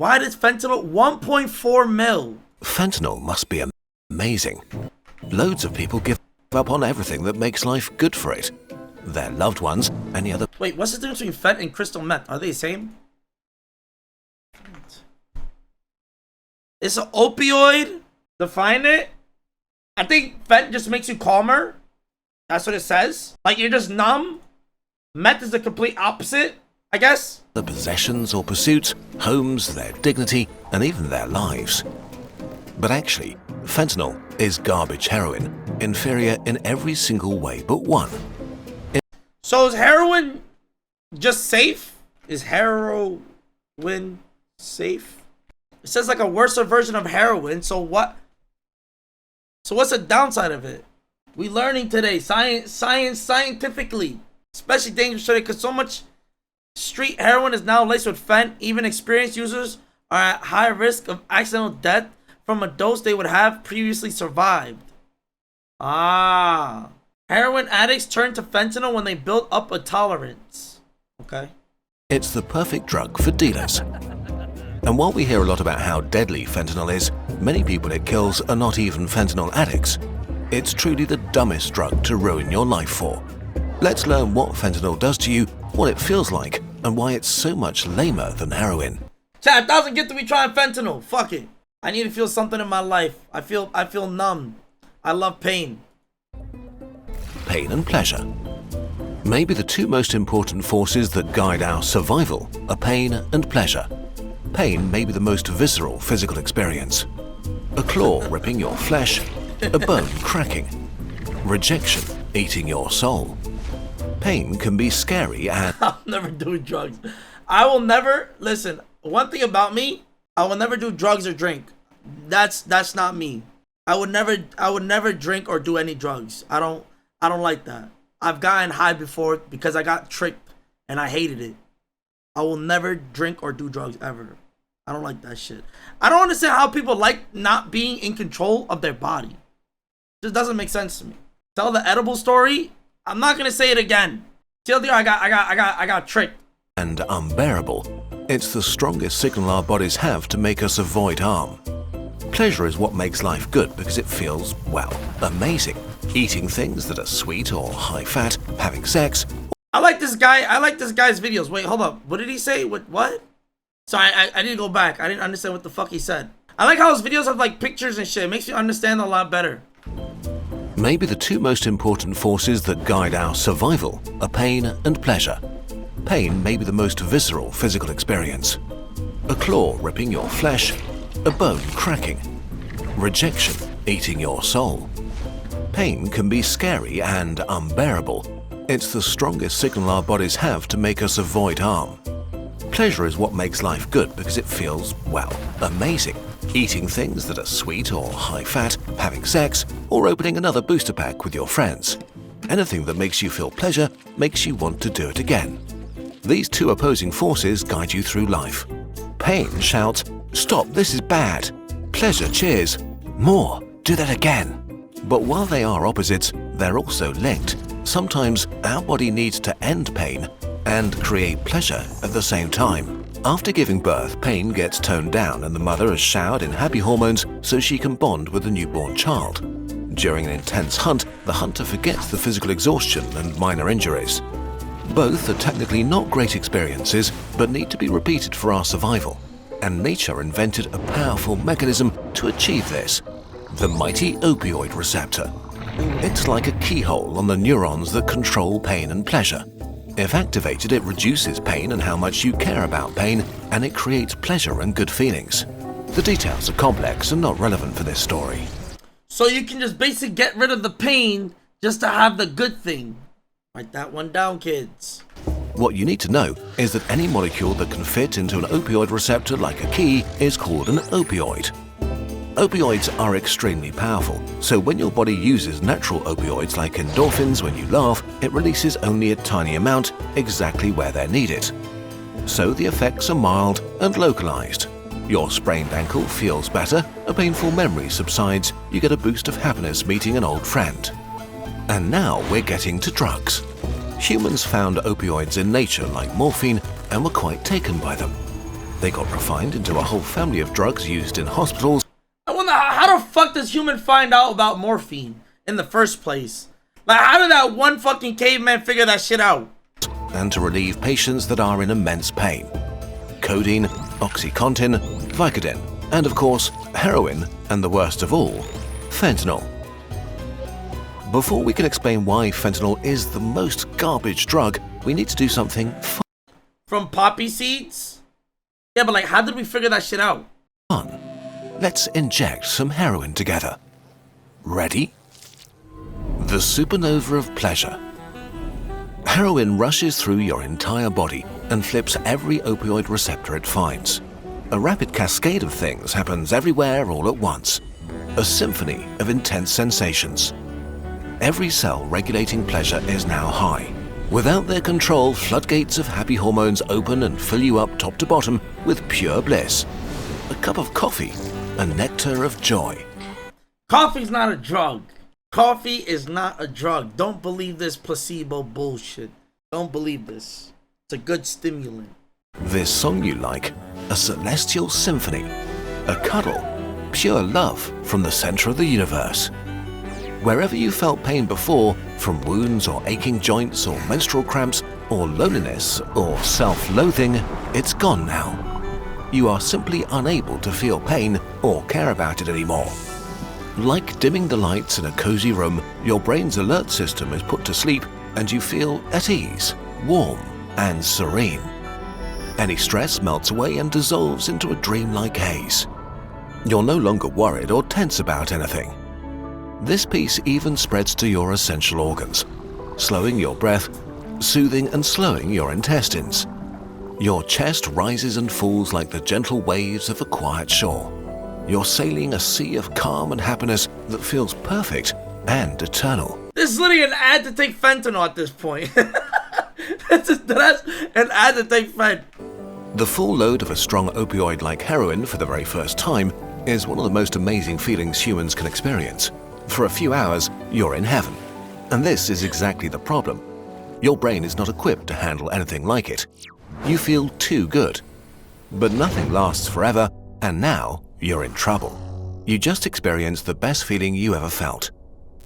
Why does fentanyl 1.4 mil? Fentanyl must be amazing. Loads of people give up on everything that makes life good for it. Their loved ones, any other... Wait, what's the difference between fent and crystal meth? Are they the same? It's an opioid? Define it? I think fent just makes you calmer. That's what it says. Like, you're just numb. Meth is the complete opposite, I guess. The possessions or pursuits, homes, their dignity, and even their lives. But actually, fentanyl is garbage heroin, inferior in every single way but one. So is heroin just safe? Is heroin safe? It says like a worse version of heroin, so what? So what's the downside of it? We learning today, scientifically. Especially dangerous today because so much street heroin is now laced with fent. Even experienced users are at high risk of accidental death from a dose they would have previously survived. Ah. Heroin addicts turn to fentanyl when they build up a tolerance. Okay. It's the perfect drug for dealers. And while we hear a lot about how deadly fentanyl is, many people it kills are not even fentanyl addicts. It's truly the dumbest drug to ruin your life for. Let's learn what fentanyl does to you, what it feels like, and why it's so much lamer than heroin. Chat, 1,000 get to be trying fentanyl. Fuck it. I need to feel something in my life. I feel numb. I love pain. Pain and pleasure. Maybe the two most important forces that guide our survival are pain and pleasure. Pain may be the most visceral physical experience. A claw ripping your flesh, a bone cracking, rejection eating your soul. Pain can be scary and... I'll never do drugs. I will never... Listen, one thing about me, I will never do drugs or drink. That's not me. I would never drink or do any drugs. I don't like that. I've gotten high before because I got tricked and I hated it. I will never drink or do drugs ever. I don't like that shit. I don't understand how people like not being in control of their body. It just doesn't make sense to me. Tell the edible story. I'm not gonna say it again. TLDR, I got tricked. And unbearable. It's the strongest signal our bodies have to make us avoid harm. Pleasure is what makes life good because it feels, well, amazing. Eating things that are sweet or high fat, having sex. I like this guy. I like this guy's videos. Wait, hold up. What did he say? What? Sorry, I need to go back. I didn't understand what the fuck he said. I like how his videos have like pictures and shit. It makes you understand a lot better. Maybe the two most important forces that guide our survival are pain and pleasure. Pain may be the most visceral physical experience. A claw ripping your flesh, a bone cracking, rejection eating your soul. Pain can be scary and unbearable. It's the strongest signal our bodies have to make us avoid harm. Pleasure is what makes life good because it feels, well, amazing. Eating things that are sweet or high fat, having sex, or opening another booster pack with your friends. Anything that makes you feel pleasure makes you want to do it again. These two opposing forces guide you through life. Pain shouts, "Stop, this is bad." Pleasure cheers, "More, do that again." But while they are opposites, they're also linked. Sometimes our body needs to end pain and create pleasure at the same time. After giving birth, pain gets toned down and the mother is showered in happy hormones so she can bond with the newborn child. During an intense hunt, the hunter forgets the physical exhaustion and minor injuries. Both are technically not great experiences, but need to be repeated for our survival. And nature invented a powerful mechanism to achieve this: the mighty opioid receptor. It's like a keyhole on the neurons that control pain and pleasure. If activated, it reduces pain and how much you care about pain, and it creates pleasure and good feelings. The details are complex and not relevant for this story. So you can just basically get rid of the pain just to have the good thing. Write that one down, kids. What you need to know is that any molecule that can fit into an opioid receptor like a key is called an opioid. Opioids are extremely powerful, so when your body uses natural opioids like endorphins when you laugh, it releases only a tiny amount exactly where they're needed. So the effects are mild and localized. Your sprained ankle feels better, a painful memory subsides, you get a boost of happiness meeting an old friend. And now we're getting to drugs. Humans found opioids in nature like morphine and were quite taken by them. They got refined into a whole family of drugs used in hospitals. I wonder how the fuck does human find out about morphine in the first place? Like, how did that one fucking caveman figure that shit out? And to relieve patients that are in immense pain. Codeine, OxyContin, Vicodin, and of course, heroin, and the worst of all, fentanyl. Before we can explain why fentanyl is the most garbage drug, we need to do something From poppy seeds? Yeah, but like, how did we figure that shit out? fun. Let's inject some heroin together. Ready? The supernova of pleasure. Heroin rushes through your entire body and flips every opioid receptor it finds. A rapid cascade of things happens everywhere all at once. A symphony of intense sensations. Every cell regulating pleasure is now high. Without their control, floodgates of happy hormones open and fill you up top to bottom with pure bliss. A cup of coffee, a nectar of joy. Coffee's not a drug. Coffee is not a drug. Don't believe this placebo bullshit. Don't believe this. It's a good stimulant. This song you like, a celestial symphony, a cuddle, pure love from the center of the universe. Wherever you felt pain before, from wounds or aching joints or menstrual cramps or loneliness or self-loathing, it's gone now. You are simply unable to feel pain or care about it anymore. Like dimming the lights in a cozy room, your brain's alert system is put to sleep and you feel at ease, warm and serene. Any stress melts away and dissolves into a dreamlike haze. You're no longer worried or tense about anything. This peace even spreads to your essential organs, slowing your breath, soothing and slowing your intestines. Your chest rises and falls like the gentle waves of a quiet shore. You're sailing a sea of calm and happiness that feels perfect and eternal. This is literally an ad to take fentanyl at this point. That's an ad to take fentanyl. The full load of a strong opioid like heroin for the very first time is one of the most amazing feelings humans can experience. For a few hours, you're in heaven. And this is exactly the problem. Your brain is not equipped to handle anything like it. You feel too good. But nothing lasts forever, and now you're in trouble. You just experienced the best feeling you ever felt.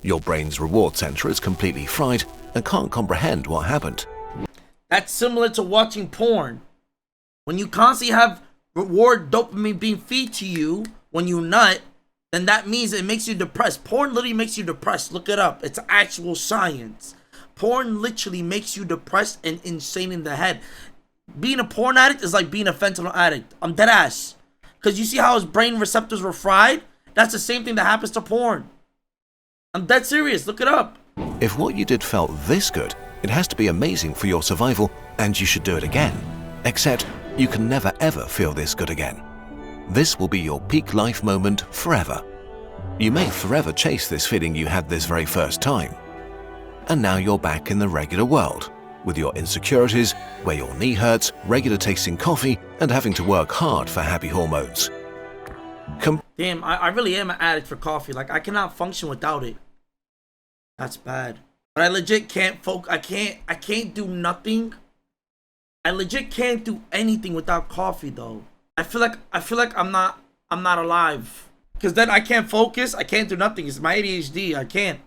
Your brain's reward center is completely fried and can't comprehend what happened. That's similar to watching porn. When you constantly have reward dopamine being fed to you when you nut, then that means it makes you depressed. Porn literally makes you depressed. Look it up. It's actual science. Porn literally makes you depressed and insane in the head. Being a porn addict is like being a fentanyl addict. I'm dead ass. Because you see how his brain receptors were fried? That's the same thing that happens to porn. I'm dead serious. Look it up. If what you did felt this good, it has to be amazing for your survival and you should do it again. Except you can never ever feel this good again. This will be your peak life moment forever. You may forever chase this feeling you had this very first time. And now you're back in the regular world, with your insecurities, where your knee hurts, regular tasting coffee, and having to work hard for happy hormones. Damn, I really am an addict for coffee. Like, I cannot function without it. That's bad. But I legit can't I can't do nothing. I legit can't do anything without coffee though. I feel like I'm not alive. Cause then I can't focus. I can't do nothing. It's my ADHD. I can't.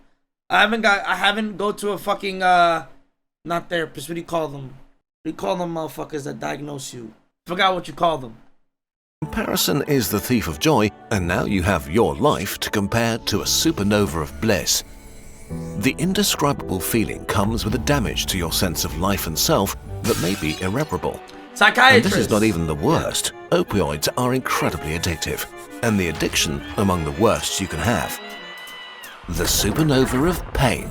I haven't go to a fucking not therapist. What do you call them? What do you call them motherfuckers that diagnose you? Forgot what you call them. Comparison is the thief of joy, and now you have your life to compare to a supernova of bliss. The indescribable feeling comes with a damage to your sense of life and self that may be irreparable. Psychiatrist. And this is not even the worst. Opioids are incredibly addictive, and the addiction among the worst you can have. The supernova of pain.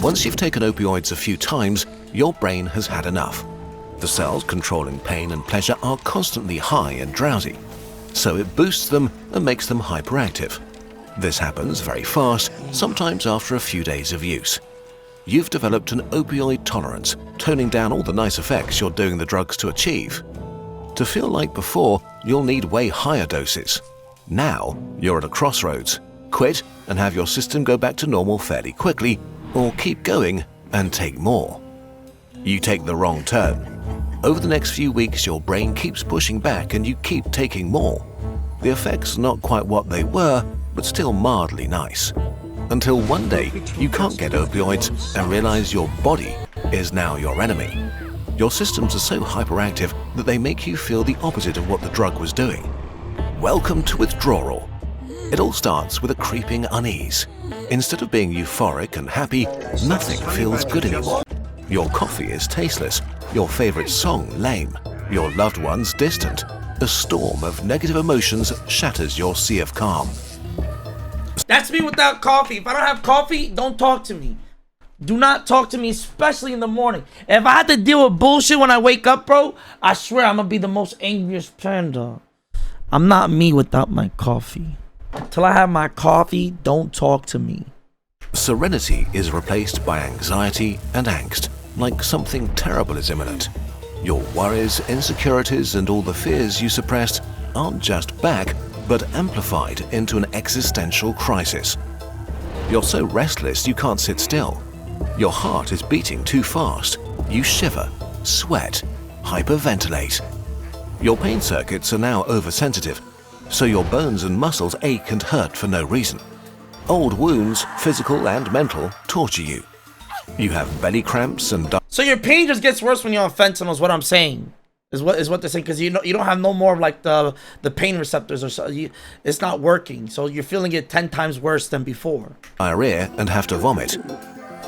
Once you've taken opioids a few times, your brain has had enough. The cells controlling pain and pleasure are constantly high and drowsy, so it boosts them and makes them hyperactive. This happens very fast, sometimes after a few days of use. You've developed an opioid tolerance, toning down all the nice effects you're doing the drugs to achieve. To feel like before, you'll need way higher doses. Now, you're at a crossroads. Quit and have your system go back to normal fairly quickly, or keep going and take more. You take the wrong turn. Over the next few weeks, your brain keeps pushing back and you keep taking more. The effects are not quite what they were, but still mildly nice. Until one day, you can't get opioids and realize your body is now your enemy. Your systems are so hyperactive that they make you feel the opposite of what the drug was doing. Welcome to withdrawal. It all starts with a creeping unease. Instead of being euphoric and happy, nothing feels good anymore. Your coffee is tasteless, your favorite song lame, your loved ones distant. A storm of negative emotions shatters your sea of calm. That's me without coffee. If I don't have coffee, don't talk to me. Do not talk to me, especially in the morning. If I had to deal with bullshit when I wake up, bro, I swear I'm gonna be the most angriest panda. I'm not me without my coffee. Till I have my coffee, don't talk to me. Serenity is replaced by anxiety and angst, like something terrible is imminent. Your worries, insecurities, and all the fears you suppressed aren't just back, but amplified into an existential crisis. You're so restless you can't sit still. Your heart is beating too fast. You shiver, sweat, hyperventilate. Your pain circuits are now oversensitive, so your bones and muscles ache and hurt for no reason. Old wounds, physical and mental, torture you. You have belly cramps and... So your pain just gets worse when you're on fentanyl is what I'm saying. Is what they're saying, because you don't have no more of like the pain receptors or so. It's not working, so you're feeling it 10 times worse than before. Diarrhea and have to vomit.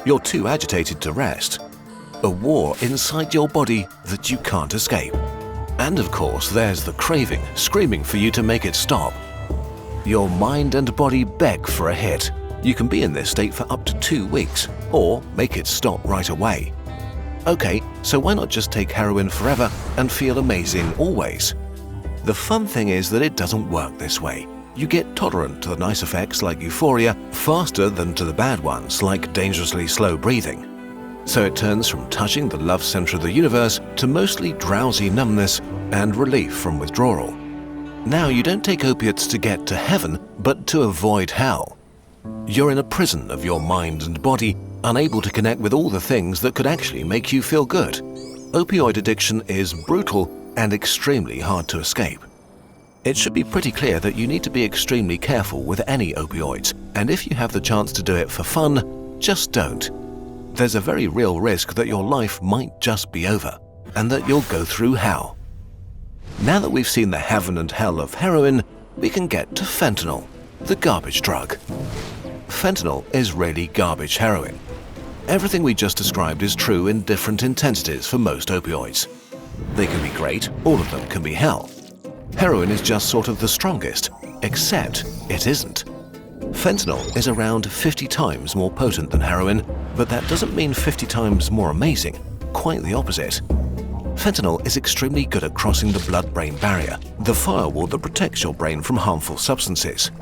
You're too agitated to rest. A war inside your body that you can't escape. And of course, there's the craving, screaming for you to make it stop. Your mind and body beg for a hit. You can be in this state for up to 2 weeks, or make it stop right away. Okay, so why not just take heroin forever and feel amazing always? The fun thing is that it doesn't work this way. You get tolerant to the nice effects like euphoria faster than to the bad ones like dangerously slow breathing. So it turns from touching the love center of the universe to mostly drowsy numbness and relief from withdrawal. Now you don't take opiates to get to heaven, but to avoid hell. You're in a prison of your mind and body, unable to connect with all the things that could actually make you feel good. Opioid addiction is brutal and extremely hard to escape. It should be pretty clear that you need to be extremely careful with any opioids, and if you have the chance to do it for fun, just don't. There's a very real risk that your life might just be over, and that you'll go through hell. Now that we've seen the heaven and hell of heroin, we can get to fentanyl, the garbage drug. Fentanyl is really garbage heroin. Everything we just described is true in different intensities for most opioids. They can be great, all of them can be hell. Heroin is just sort of the strongest, except it isn't. Fentanyl is around 50 times more potent than heroin, but that doesn't mean 50 times more amazing, quite the opposite. Fentanyl is extremely good at crossing the blood-brain barrier, the firewall that protects your brain from harmful substances.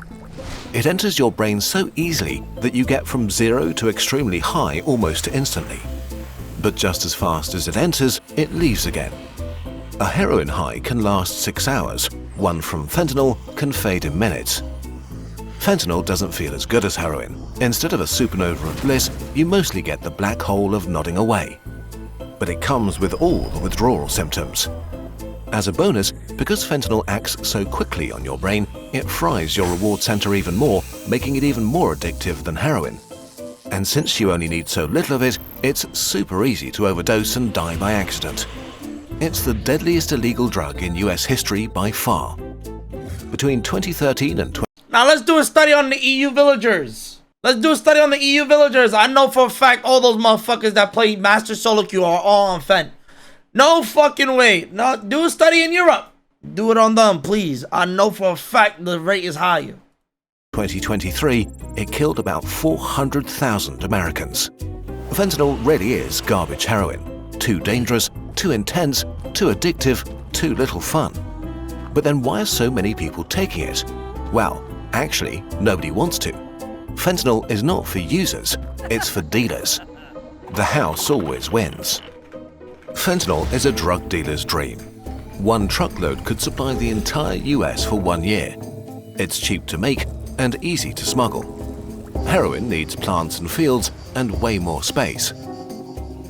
It enters your brain so easily that you get from 0 to extremely high almost instantly. But just as fast as it enters, it leaves again. A heroin high can last 6 hours, one from fentanyl can fade in minutes. Fentanyl doesn't feel as good as heroin. Instead of a supernova of bliss, you mostly get the black hole of nodding away. But it comes with all the withdrawal symptoms. As a bonus, because fentanyl acts so quickly on your brain, it fries your reward center even more, making it even more addictive than heroin. And since you only need so little of it, it's super easy to overdose and die by accident. It's the deadliest illegal drug in US history by far. Between 2013 and Now let's do a study on the EU villagers. Let's do a study on the EU villagers. I know for a fact all those motherfuckers that play Master Solo Queue are all on Fent. No fucking way. No, do a study in Europe. Do it on them, please. I know for a fact the rate is higher. 2023, it killed about 400,000 Americans. Fentanyl really is garbage heroin. Too dangerous, too intense, too addictive, too little fun. But then why are so many people taking it? Well, actually, nobody wants to. Fentanyl is not for users, it's for dealers. The house always wins. Fentanyl is a drug dealer's dream. One truckload could supply the entire US for 1 year. It's cheap to make and easy to smuggle. Heroin needs plants and fields and way more space.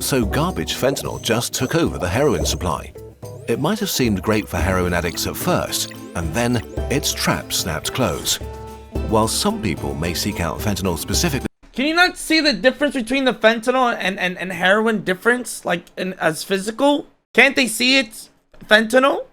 So garbage fentanyl just took over the heroin supply. It might have seemed great for heroin addicts at first, and then its trap snapped close. While some people may seek out fentanyl specifically, can you not see the difference between the fentanyl and heroin difference, like as physical? Can't they see it's fentanyl?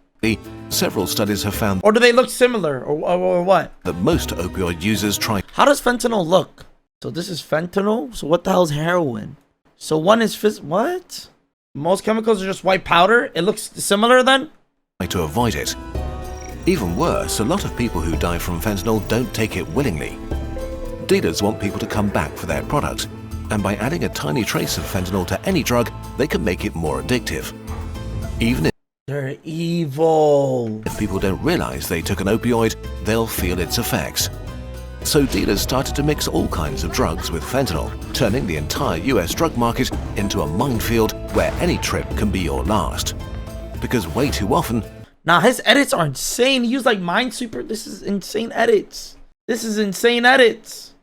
several studies have found Or do they look similar, or what? that most opioid users try. How does fentanyl look? So this is fentanyl. So what the hell is heroin? So one is what? Most chemicals are just white powder. It looks similar then? To avoid it. Even worse, a lot of people who die from fentanyl don't take it willingly. Dealers want people to come back for their product, and by adding a tiny trace of fentanyl to any drug, they can make it more addictive. Even They're evil. if people don't realize they took an opioid, they'll feel its effects. So dealers started to mix all kinds of drugs with fentanyl, turning the entire US drug market into a minefield where any trip can be your last. Because way too often, Nah, his edits are insane. He used like Minesweeper. This is insane edits. This is insane edits.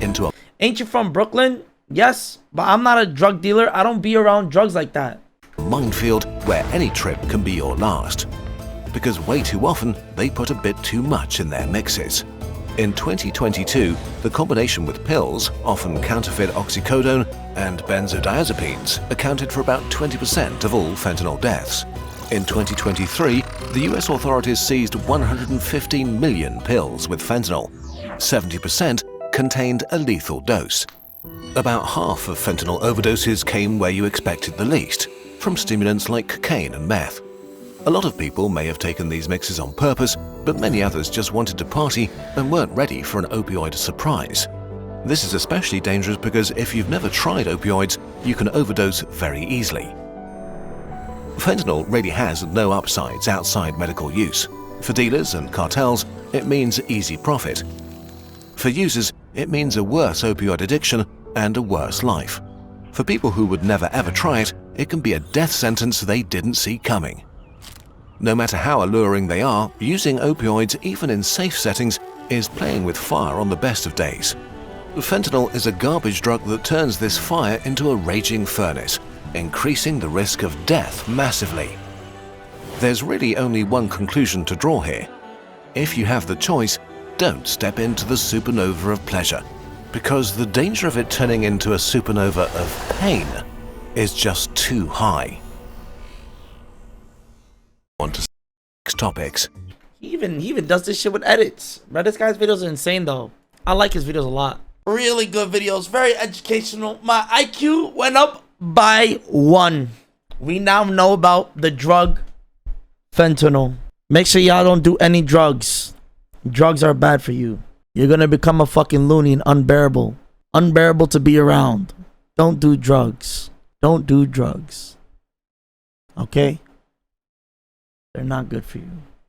into a Ain't you from Brooklyn? Yes, but I'm not a drug dealer. I don't be around drugs like that. minefield where any trip can be your last. Because way too often, they put a bit too much in their mixes. In 2022, the combination with pills, often counterfeit oxycodone and benzodiazepines, accounted for about 20% of all fentanyl deaths. In 2023, the US authorities seized 115 million pills with fentanyl. 70% contained a lethal dose. About half of fentanyl overdoses came where you expected the least, from stimulants like cocaine and meth. A lot of people may have taken these mixes on purpose, but many others just wanted to party and weren't ready for an opioid surprise. This is especially dangerous because if you've never tried opioids, you can overdose very easily. Fentanyl really has no upsides outside medical use. For dealers and cartels, it means easy profit. For users, it means a worse opioid addiction and a worse life. For people who would never ever try it, it can be a death sentence they didn't see coming. No matter how alluring they are, using opioids even in safe settings is playing with fire on the best of days. Fentanyl is a garbage drug that turns this fire into a raging furnace, increasing the risk of death massively. There's really only one conclusion to draw here. If you have the choice, don't step into the supernova of pleasure, because the danger of it turning into a supernova of pain is just too high. On to next topics. He even does this shit with edits. Bro, this guy's videos are insane though. I like his videos a lot. Really good videos, very educational. My IQ went up by 1. We now know about the drug fentanyl. Make sure y'all don't do any drugs. Drugs are bad for you. You're gonna become a fucking loony and unbearable. Unbearable to be around. Don't do drugs. Don't do drugs. Okay? They're not good for you.